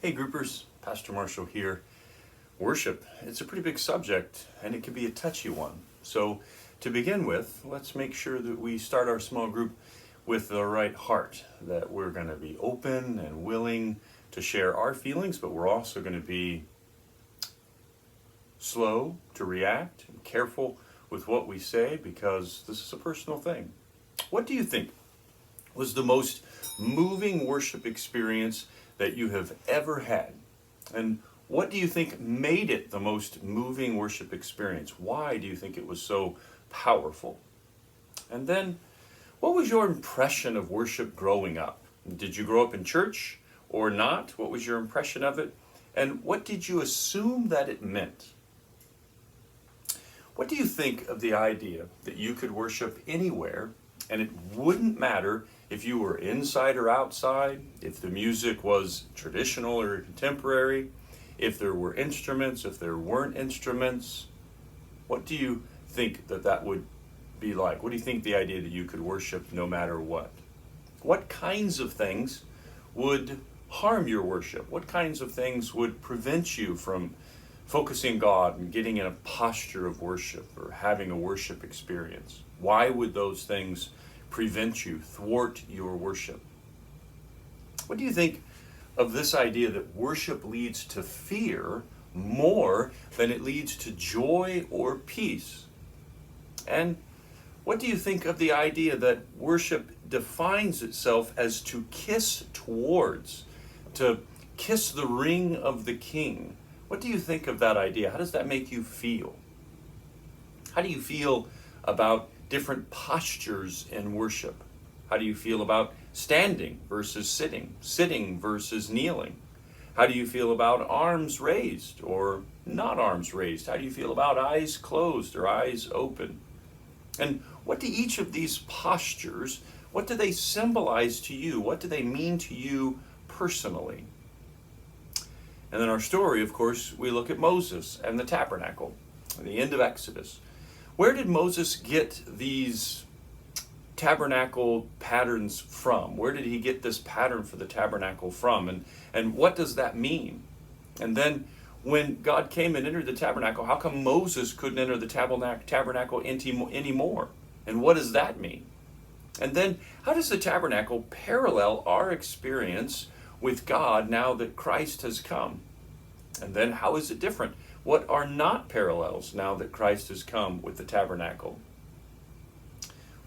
Hey groupers, Pastor Marshall here. Worship, it's a pretty big subject and it can be a touchy one. So to begin with, let's make sure that we start our small group with the right heart, that we're going to be open and willing to share our feelings, but we're also going to be slow to react and careful with what we say because this is a personal thing. What do you think was the most moving worship experience that you have ever had? And what do you think made it the most moving worship experience? Why do you think it was so powerful? And then, what was your impression of worship growing up? Did you grow up in church or not? What was your impression of it? And what did you assume that it meant? What do you think of the idea that you could worship anywhere and it wouldn't matter if you were inside or outside, if the music was traditional or contemporary, if there were instruments, if there weren't instruments? What do you think that would be like? What do you think the idea that you could worship no matter what? What kinds of things would harm your worship? What kinds of things would prevent you from focusing God and getting in a posture of worship or having a worship experience? Why would those things prevent you, thwart your worship? What do you think of this idea that worship leads to fear more than it leads to joy or peace? And what do you think of the idea that worship defines itself as to kiss towards, to kiss the ring of the King? What do you think of that idea? How does that make you feel? How do you feel about different postures in worship? How do you feel about standing versus sitting, sitting versus kneeling? How do you feel about arms raised or not arms raised? How do you feel about eyes closed or eyes open? And what do each of these postures, what do they symbolize to you? What do they mean to you personally? And then our story, of course, we look at Moses and the tabernacle, the end of Exodus. Where did Moses get these tabernacle patterns from? Where did he get this pattern for the tabernacle from? And what does that mean? And then when God came and entered the tabernacle, how come Moses couldn't enter the tabernacle anymore? And what does that mean? And then how does the tabernacle parallel our experience with God now that Christ has come? And then how is it different? What are not parallels now that Christ has come with the tabernacle?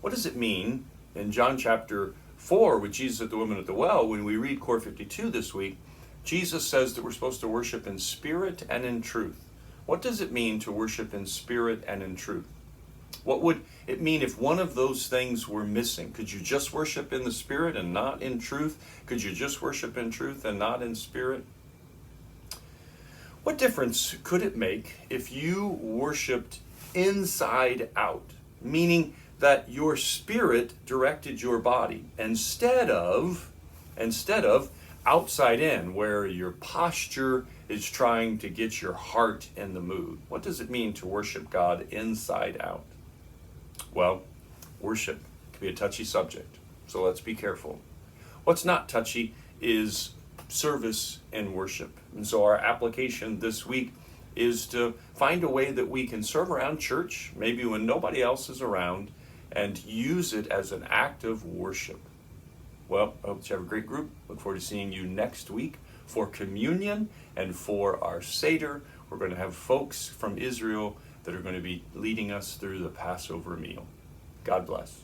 What does it mean in John chapter 4 with Jesus at the woman at the well? When we read Core 52 this week, Jesus says that we're supposed to worship in spirit and in truth. What does it mean to worship in spirit and in truth? What would it mean if one of those things were missing? Could you just worship in the spirit and not in truth? Could you just worship in truth and not in spirit? What difference could it make if you worshiped inside out, meaning that your spirit directed your body instead of outside in, where your posture is trying to get your heart in the mood? What does it mean to worship God inside out? Well, worship can be a touchy subject, so let's be careful. What's not touchy is service and worship. And so our application this week is to find a way that we can serve around church, maybe when nobody else is around, and use it as an act of worship. Well, I hope you have a great group. Look forward to seeing you next week for communion and for our Seder. We're going to have folks from Israel that are going to be leading us through the Passover meal. God bless.